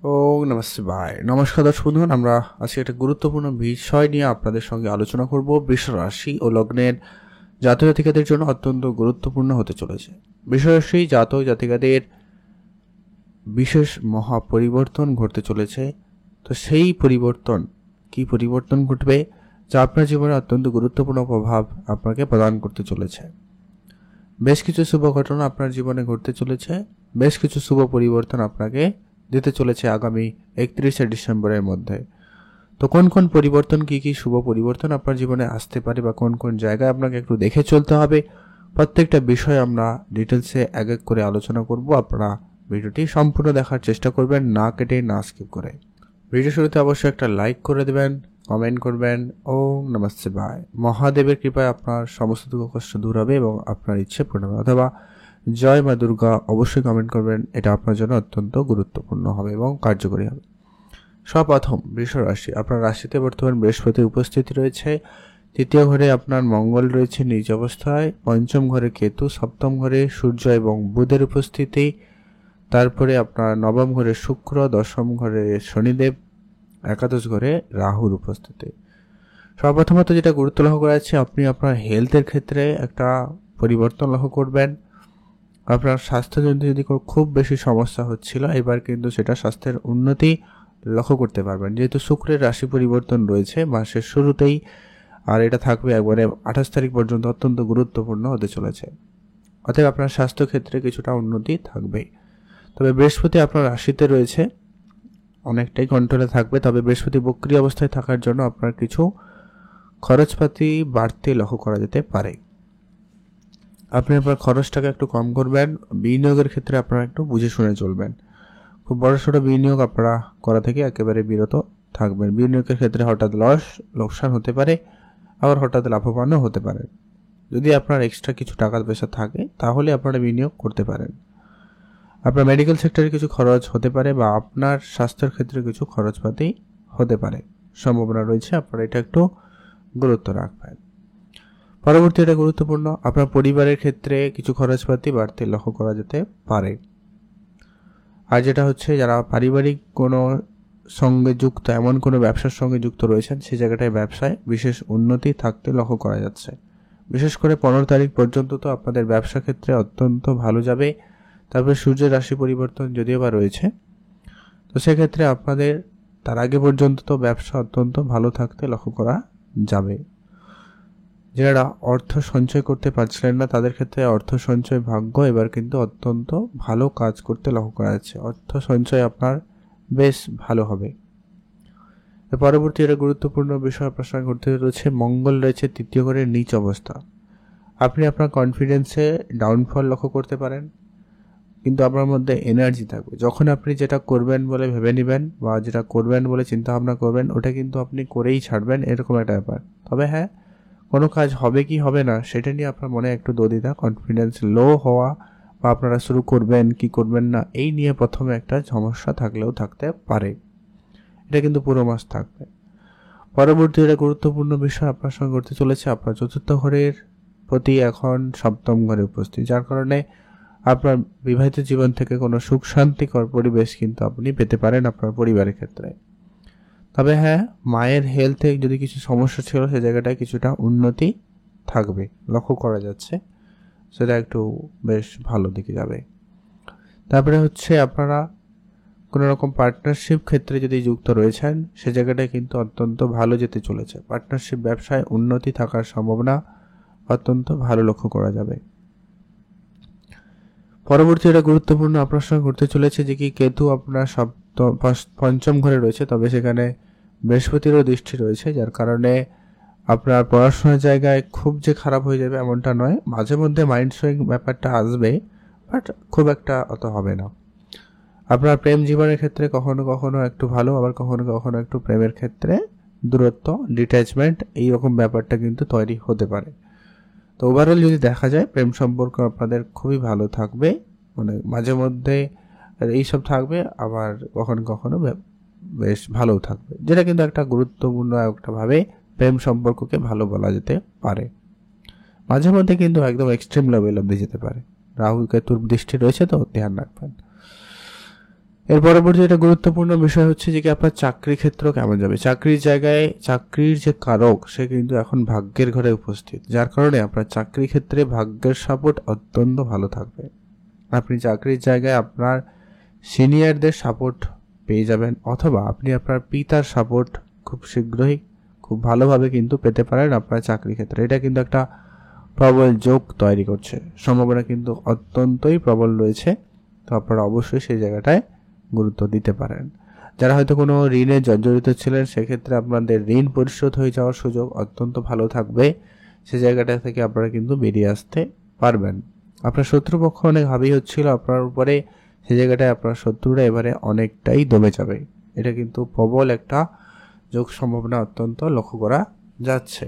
ওম নমঃ শিবায়। নমস্কার দর্শক বন্ধুগণ, আমরা আজকে একটা গুরুত্বপূর্ণ বিষয় নিয়ে আপনাদের সঙ্গে আলোচনা করব। বৃষ রাশি ও লগ্নের জাতক জাতিকাদের জন্য অত্যন্ত গুরুত্বপূর্ণ হতে চলেছে। বৃষ রাশি জাতক জাতিকাদের বিশেষ মহা পরিবর্তন ঘটতে চলেছে। তো সেই পরিবর্তন কি পরিবর্তন ঘটবে, যা আপনার জীবনে অত্যন্ত গুরুত্বপূর্ণ প্রভাব আপনাকে প্রদান করতে চলেছে। বেশ কিছু শুভ ঘটনা আপনার জীবনে ঘটতে চলেছে, বেশ কিছু শুভ পরিবর্তন আপনাকে দিতে চলেছে আগামী 31শে ডিসেম্বরের মধ্যে। তো কোন কোন পরিবর্তন, কি কি শুভ পরিবর্তন আপনার জীবনে আসতে পারে বা কোন কোন জায়গায় আপনাকে একটু দেখে চলতে হবে, প্রত্যেকটা বিষয় আমরা ডিটেলসে এক এক করে আলোচনা করব। আপনারা ভিডিওটি সম্পূর্ণ দেখার চেষ্টা করবেন, না কেটে না স্কিপ করে। ভিডিও শুরুতে অবশ্যই একটা লাইক করে দেবেন, কমেন্ট করবেন ওম নমঃ শিবায়। মহাদেবের কৃপায় আপনার সমস্ত দুঃখ কষ্ট দূর হবে এবং আপনার ইচ্ছে পূর্ণ হবে, অথবা জয় মা দুর্গা অবশ্যই কমেন্ট করবেন। এটা আপনার জন্য অত্যন্ত গুরুত্বপূর্ণ হবে এবং কার্যকরী হবে। সর্বপ্রথম বৃষ রাশি, আপনার রাশিতে বর্তমান বৃহস্পতির উপস্থিতি রয়েছে। তৃতীয় ঘরে আপনার মঙ্গল রয়েছে নিজ অবস্থায়, পঞ্চম ঘরে কেতু, সপ্তম ঘরে সূর্য এবং বুধের উপস্থিতি, তারপরে আপনার নবম ঘরে শুক্র, দশম ঘরে শনিদেব, একাদশ ঘরে রাহুর উপস্থিতি। সর্বপ্রথমত যেটা গুরুত্ব লক্ষ্য করা যাচ্ছে, আপনি আপনার হেলথের ক্ষেত্রে একটা পরিবর্তন লক্ষ্য করবেন। আপনার স্বাস্থ্যজনিত যদি খুব বেশি সমস্যা হচ্ছিল, এবার কিন্তু সেটা স্বাস্থ্যের উন্নতি লক্ষ্য করতে পারবেন, যেহেতু শুক্রের রাশি পরিবর্তন রয়েছে মাসের শুরুতেই, আর এটা থাকবে একবারে 28 তারিখ পর্যন্ত, অত্যন্ত গুরুত্বপূর্ণ হতে চলেছে। অতএব আপনার স্বাস্থ্যক্ষেত্রে কিছুটা উন্নতি থাকবে। তবে বৃহস্পতি আপনার রাশিতে রয়েছে, অনেকটাই কন্ট্রোলে থাকবে। তবে বৃহস্পতি বক্রী অবস্থায় থাকার জন্য আপনার কিছু খরচপাতি বাড়তে লক্ষ্য করা যেতে পারে। আপনি আপনার খরচটাকে একটু কম করবেন। বিনিয়োগের ক্ষেত্রে আপনারা একটু বুঝে শুনে চলবেন। খুব বড়সড় বিনিয়োগ আপনারা করা থেকে একেবারে বিরত থাকবেন। বিনিয়োগের ক্ষেত্রে হঠাৎ লোকসান হতে পারে, আবার হঠাৎ লাভবানও হতে পারে। যদি আপনার এক্সট্রা কিছু টাকা পয়সা থাকে তাহলে আপনারা বিনিয়োগ করতে পারেন। আপনার মেডিকেল সেক্টরে কিছু খরচ হতে পারে বা আপনার স্বাস্থ্যের ক্ষেত্রে কিছু খরচপাতি হতে পারে, সম্ভাবনা রয়েছে। আপনারা এটা একটু গুরুত্ব রাখবেন। পরবর্তী এটা গুরুত্বপূর্ণ, আপনার পরিবারের ক্ষেত্রে কিছু খরচপাতি বাড়তে লক্ষ্য করা যেতে পারে। আর যেটা হচ্ছে, যারা পারিবারিক কোনো সঙ্গে যুক্ত, এমন কোনো ব্যবসার সঙ্গে যুক্ত রয়েছেন, সেই জায়গাটায় ব্যবসায় বিশেষ উন্নতি থাকতে লক্ষ্য করা যাচ্ছে। বিশেষ করে 15 তারিখ পর্যন্ত তো আপনাদের ব্যবসা ক্ষেত্রে অত্যন্ত ভালো যাবে। তারপরে সূর্যের রাশি পরিবর্তন যদিও বা রয়েছে, তো সেক্ষেত্রে আপনাদের তার আগে পর্যন্ত তো ব্যবসা অত্যন্ত ভালো থাকতে লক্ষ্য করা যাবে। যারা অর্থ সঞ্চয় করতে পারছিলেন না, তাদের ক্ষেত্রে অর্থ সঞ্চয় ভাগ্য এবার কিন্তু অত্যন্ত ভালো কাজ করতে লক্ষ্য করা যাচ্ছে। অর্থ সঞ্চয় আপনার বেশ ভালো হবে। পরবর্তী একটা গুরুত্বপূর্ণ বিষয় আপনার সঙ্গে ঘটতে রয়েছে, মঙ্গল রয়েছে তৃতীয় ঘরের নিচ অবস্থা। আপনি আপনার কনফিডেন্সে ডাউনফল লক্ষ্য করতে পারেন, কিন্তু আপনার মধ্যে এনার্জি থাকবে। যখন আপনি যেটা করবেন বলে ভেবে নেবেন বা যেটা করবেন বলে চিন্তা ভাবনা করবেন, ওটা কিন্তু আপনি করেই ছাড়বেন, এরকম একটা ব্যাপার। তবে হ্যাঁ, কোনো কাজ হবে কি হবে না সেটা নিয়ে আপনার মনে একটু দ্বিধা, কনফিডেন্স লো হওয়া, বা আপনারা শুরু করবেন কি করবেন না এই নিয়ে প্রথমে একটা সমস্যা থাকলেও থাকতে পারে। এটা কিন্তু পুরো মাস থাকবে। পরবর্তী একটা গুরুত্বপূর্ণ বিষয় আপনার সঙ্গে ঘটতে চলেছে, আপনার চতুর্থ ঘরের প্রতি এখন সপ্তম ঘরে উপস্থিত, যার কারণে আপনার বিবাহিত জীবন থেকে কোনো সুখ শান্তিকর পরিবেশ কিন্তু আপনি পেতে পারেন আপনার পরিবারের ক্ষেত্রে। তবে হ্যাঁ, মায়ের হেলথে যদি কিছু সমস্যা ছিল, সে জায়গাটায় কিছুটা উন্নতি থাকবে লক্ষ্য করা যাচ্ছে, সেটা একটু বেশ ভালো দিকে যাবে। তারপরে হচ্ছে, আপনারা কোনো রকম পার্টনারশিপ ক্ষেত্রে যদি যুক্ত রয়েছেন, সে জায়গাটায় কিন্তু অত্যন্ত ভালো যেতে চলেছে। পার্টনারশিপ ব্যবসায় উন্নতি থাকার সম্ভাবনা অত্যন্ত ভালো লক্ষ্য করা যাবে। পরবর্তী এটা গুরুত্বপূর্ণ আপনার সঙ্গে ঘটতে চলেছে, যে কি কেতু আপনার পঞ্চম ঘরে রয়েছে, তবে সেখানে বৃহস্পতিরও দৃষ্টি রয়েছে, যার কারণে আপনার পড়াশোনার জায়গায় খুব যে খারাপ হয়ে যাবে এমনটা নয়। মাঝে মধ্যে মাইন্ড সুইং ব্যাপারটা আসবে, বাট খুব একটা অত হবে না। আপনার প্রেম জীবনের ক্ষেত্রে কখনো কখনো একটু ভালো, আবার কখনো কখনো একটু প্রেমের ক্ষেত্রে দূরত্ব, ডিট্যাচমেন্ট এইরকম ব্যাপারটা কিন্তু তৈরি হতে পারে। তো ওভারঅল যদি দেখা যায়, প্রেম সম্পর্ক আপনাদের খুবই ভালো থাকবে, মানে মাঝে মধ্যে এইসব থাকবে, আবার কখনো কখনো বেশ ভালোও থাকবে, যেটা কিন্তু একটা গুরুত্বপূর্ণ একটা ভাবে প্রেম সম্পর্ককে ভালো বলা যেতে পারে। মাঝে মধ্যে কিন্তু একদম এক্সট্রিম লেভেল অব্দি যেতে পারে। রাহু কেতুর দৃষ্টি রয়েছে, তো ধ্যান রাখবেন। এর পরবর্তী একটা গুরুত্বপূর্ণ বিষয় হচ্ছে যে কি আপনার চাকরি ক্ষেত্র কেমন যাবে। চাকরির জায়গায় চাকরির যে কারক সে কিন্তু এখন ভাগ্যের ঘরে উপস্থিত, যার কারণে আপনার চাকরি ক্ষেত্রে ভাগ্যের সাপোর্ট অত্যন্ত ভালো থাকবে। আপনি চাকরির জায়গায় আপনার সিনিয়রদের সাপোর্ট পেয়ে যাবেন, অথবা আপনি আপনার পিতার সাপোর্ট খুব শীঘ্রই খুব ভালোভাবে কিন্তু পেতে পারেন আপনার চাকরি ক্ষেত্রে। এটা কিন্তু একটা প্রবল যোগ তৈরি করছে, সম্ভাবনা কিন্তু অত্যন্তই প্রবল রয়েছে। তো আপনারা অবশ্যই সেই জায়গাটায় গুরুত্ব দিতে পারেন। যারা হয়তো কোনো ঋণে জর্জরিত ছিলেন, সেক্ষেত্রে আপনাদের ঋণ পরিশোধ হয়ে যাওয়ার সুযোগ অত্যন্ত ভালো থাকবে। সে জায়গাটা থেকে আপনারা কিন্তু বেরিয়ে আসতে পারবেন। আপনার শত্রুপক্ষ অনেক হাবি হচ্ছিল আপনার উপরে, সে জায়গাটায় আপনার শত্রুরা এবারে অনেকটাই দমে যাবে। এটা কিন্তু প্রবল একটা যোগ সম্ভাবনা অত্যন্ত লক্ষ্য করা যাচ্ছে।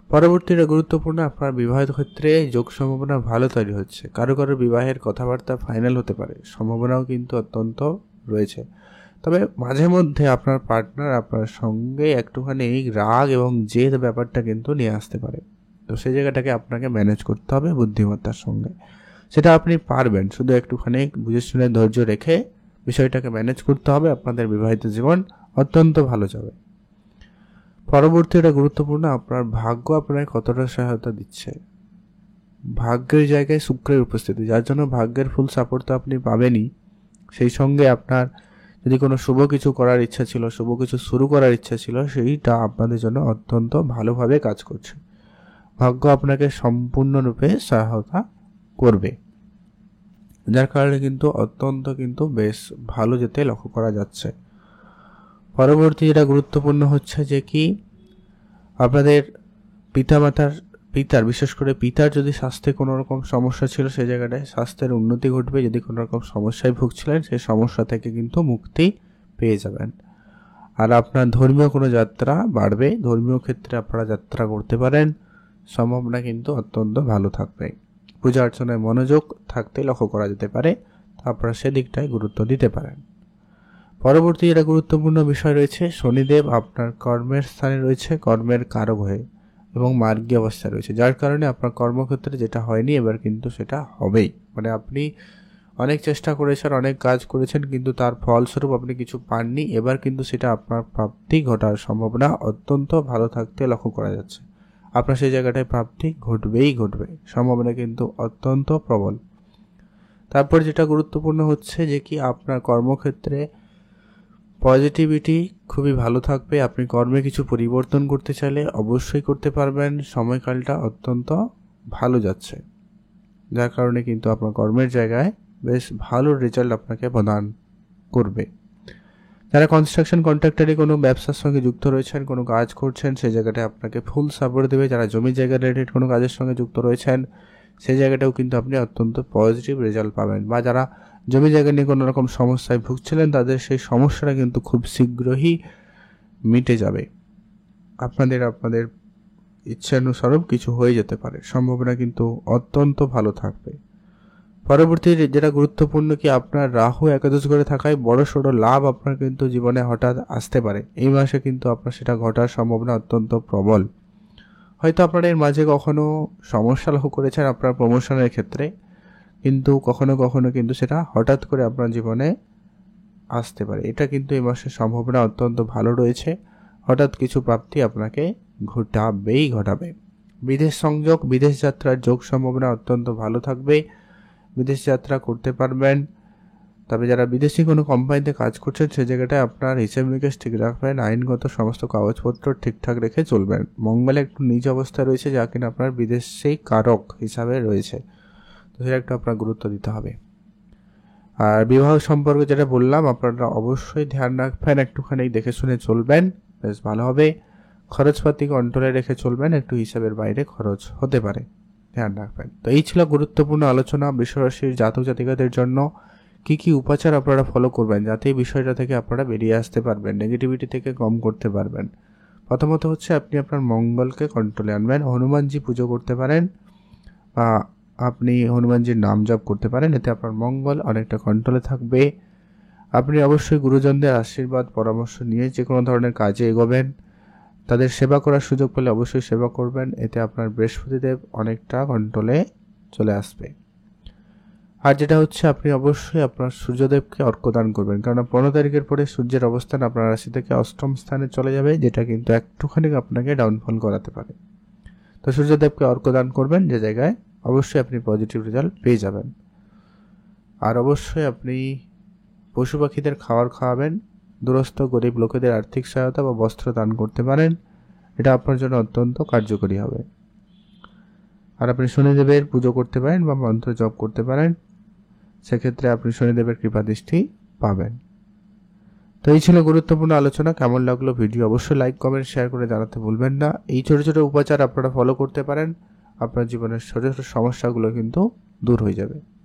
পরবর্তীটা গুরুত্বপূর্ণ, আপনার বিবাহের ক্ষেত্রে যোগ সম্ভাবনা ভালো তৈরি হচ্ছে। কারো কারো বিবাহের কথাবার্তা ফাইনাল হতে পারে, সম্ভাবনাও কিন্তু অত্যন্ত রয়েছে। তবে মাঝে মধ্যে আপনার পার্টনার আপনার সঙ্গে একটুখানি রাগ এবং জেদ ব্যাপারটা কিন্তু নিয়ে আসতে পারে। তো সেই জায়গাটাকে আপনাকে ম্যানেজ করতে হবে বুদ্ধিমত্তার সঙ্গে। সেটা আপনি পারবেন, শুধু একটুখানি বুঝে শুনে ধৈর্য রেখে বিষয়টাকে ম্যানেজ করতে হবে। আপনাদের বিবাহিত জীবন অত্যন্ত ভালো যাবে। পরবর্তী এটা গুরুত্বপূর্ণ, আপনার ভাগ্য আপনাকে কতটা সহায়তা দিচ্ছে। ভাগ্যের জায়গায় শুক্রের উপস্থিতি, যার জন্য ভাগ্যের ফুল সাপোর্ট তো আপনি পাবেনই। সেই সঙ্গে আপনার যদি কোনো শুভ কিছু করার ইচ্ছা ছিল, শুভ কিছু শুরু করার ইচ্ছা ছিল, সেইটা আপনাদের জন্য অত্যন্ত ভালোভাবে কাজ করছে। ভাগ্য আপনাকে সম্পূর্ণরূপে সহায়তা করবে, যার কারণে কিন্তু অত্যন্ত কিন্তু বেশ ভালো যেতে লক্ষ্য করা যাচ্ছে। পরবর্তী যেটা গুরুত্বপূর্ণ হচ্ছে যে কি আপনাদের পিতার বিশেষ করে পিতার যদি স্বাস্থ্যে কোনো রকম সমস্যা ছিল, সেই জায়গাটায় স্বাস্থ্যের উন্নতি ঘটবে। যদি কোনো রকম সমস্যায় ভুগছিলেন, সেই সমস্যা থেকে কিন্তু মুক্তি পেয়ে যাবেন। আর আপনার ধর্মীয় কোনো যাত্রা বাড়বে, ধর্মীয় ক্ষেত্রে আপনারা যাত্রা করতে পারেন, সম্ভাবনা কিন্তু অত্যন্ত ভালো থাকবে। পূজা অর্চনায় মনোযোগ থাকতে লক্ষ্য করা যেতে পারে, তো আপনারা সেদিকটায় গুরুত্ব দিতে পারেন। পরবর্তী যেটা গুরুত্বপূর্ণ বিষয় রয়েছে, শনিদেব আপনার কর্মের স্থানে রয়েছে, কর্মের কারক হয়ে এবং মার্গী অবস্থায় রয়েছে, যার কারণে আপনার কর্মক্ষেত্রে যেটা হয়নি এবার কিন্তু সেটা হবেই। মানে আপনি অনেক চেষ্টা করেছেন, অনেক কাজ করেছেন, কিন্তু তার ফলস্বরূপ আপনি কিছু পাননি। এবার কিন্তু সেটা আপনার প্রাপ্তি ঘটার সম্ভাবনা অত্যন্ত ভালো থাকতে লক্ষ্য করা যাচ্ছে। আপনার সেই জায়গাটায় প্রাপ্তি ঘটবেই ঘটবে, সম্ভাবনা কিন্তু অত্যন্ত প্রবল। তারপর যেটা গুরুত্বপূর্ণ হচ্ছে যে কি আপনার কর্মক্ষেত্রে পজিটিভিটি খুবই ভালো থাকবে। আপনি কর্মে কিছু পরিবর্তন করতে চাইলে অবশ্যই করতে পারবেন। সময়কালটা অত্যন্ত ভালো যাচ্ছে, যার কারণে কিন্তু আপনার কর্মের জায়গায় বেশ ভালো রেজাল্ট আপনাকে প্রদান করবে। যারা কনস্ট্রাকশন কন্ট্রাক্টরে কোনো ব্যবসার সঙ্গে যুক্ত রয়েছেন, কোনো কাজ করছেন, সেই জায়গাটায় আপনাকে ফুল সাপোর্ট দেবে। যারা জমি জায়গা রিলেটেড কোনো কাজের সঙ্গে যুক্ত রয়েছেন, সেই জায়গাটাও কিন্তু আপনি অত্যন্ত পজিটিভ রেজাল্ট পাবেন। বা যারা জমি জায়গা নিয়ে কোনো রকম সমস্যায় ভুগছিলেন, তাদের সেই সমস্যাটা কিন্তু খুব শীঘ্রই মিটে যাবে। আপনাদের ইচ্ছানুসারও কিছু হয়ে যেতে পারে, সম্ভাবনা কিন্তু অত্যন্ত ভালো থাকবে। পরবর্তী যেটা গুরুত্বপূর্ণ কি আপনার রাহু একাদশ ঘরে থাকায় বড় সড়ো লাভ আপনার কিন্তু জীবনে হঠাৎ আসতে পারে। এই মাসে কিন্তু আপনার সেটা ঘটার সম্ভাবনা অত্যন্ত প্রবল। হয়তো আপনারা এর মাঝে কখনো সমস্যা লক্ষ্য করেছেন আপনার প্রমোশনের ক্ষেত্রে, কিন্তু কখনো কখনো কিন্তু সেটা হঠাৎ করে আপনার জীবনে আসতে পারে। এটা কিন্তু এই মাসের সম্ভাবনা অত্যন্ত ভালো রয়েছে, হঠাৎ কিছু প্রাপ্তি আপনাকে ঘটাবে। বিদেশ সংযোগ, বিদেশ যাত্রার যোগ সম্ভাবনা অত্যন্ত ভালো থাকবে, বিদেশ যাত্রা করতে পারবেন। তবে যারা বিদেশি কোনো কোম্পানিতে কাজ করছেন, সে জায়গাটায় আপনার হিসেব নিকেশ ঠিক রাখবেন, আইনগত সমস্ত কাগজপত্র ঠিকঠাক রেখে চলবেন। মঙ্গলে একটু নিজ অবস্থায় রয়েছে, যা কিনা আপনার বিদেশি কারক হিসাবে রয়েছে, তো সেটা একটু আপনার গুরুত্ব দিতে হবে। আর বিবাহ সম্পর্কে যেটা বললাম, আপনারা অবশ্যই ধ্যান রাখবেন, একটুখানি দেখে শুনে চলবেন, বেশ ভালো হবে। খরচপাতি কন্ট্রোলে রেখে চলবেন, একটু হিসাবের বাইরে খরচ হতে পারে, ধ্যান রাখবেন। তো এই ছিল গুরুত্বপূর্ণ আলোচনা বৃষরাশির জাতক জাতিকাদের জন্য। কি কি উপাচার আপনারা ফলো করবেন যাতে এই বিষয়টা থেকে আপনারা বেরিয়ে আসতে পারবেন, নেগেটিভিটি থেকে কম করতে পারবেন। প্রথমত হচ্ছে আপনি আপনার মঙ্গলকে কন্ট্রোলে আনবেন। হনুমানজি পুজো করতে পারেন, বা আপনি হনুমানজির নাম জপ করতে পারেন, এতে আপনার মঙ্গল অনেকটা কন্ট্রোলে থাকবে। আপনি অবশ্যই গুরুজনদের আশীর্বাদ পরামর্শ নিয়ে যে কোনো ধরনের কাজে এগোবেন। তাদের সেবা করার সুযোগ পেলে অবশ্যই সেবা করবেন, এতে আপনার বৃহস্পতিদেব অনেকটা কন্ট্রোলে চলে আসবে। আর যেটা হচ্ছে, আপনি অবশ্যই আপনার সূর্যদেবকে অর্ঘ্যদান করবেন, কারণ 15 তারিখের পরে সূর্যের অবস্থান আপনার রাশি থেকে অষ্টম স্থানে চলে যাবে, যেটা কিন্তু একটুখানি আপনাকে ডাউনফল করাতে পারে। তো সূর্যদেবকে অর্ঘ্যদান করবেন, যে জায়গায় অবশ্যই আপনি পজিটিভ রেজাল্ট পেয়ে যাবেন। আর অবশ্যই আপনি পশু পাখিদের খাবার খাওয়াবেন, দূরস্থ গরিব লোকেদের আর্থিক সহায়তা বা বস্ত্র দান করতে পারেন, এটা আপনার জন্য অত্যন্ত কার্যকরী হবে। আর আপনি শনিদেবের পুজো করতে পারেন বা মন্ত্র জপ করতে পারেন, সেক্ষেত্রে আপনি শনিদেবের কৃপাদৃষ্টি পাবেন। তো এই ছিল গুরুত্বপূর্ণ আলোচনা। কেমন লাগলো ভিডিও অবশ্যই লাইক কমেন্ট শেয়ার করে জানাতে ভুলবেন না। এই ছোটো ছোটো উপাচার আপনারা ফলো করতে পারেন, আপনার জীবনের ছোটো ছোটো সমস্যাগুলো কিন্তু দূর হয়ে যাবে।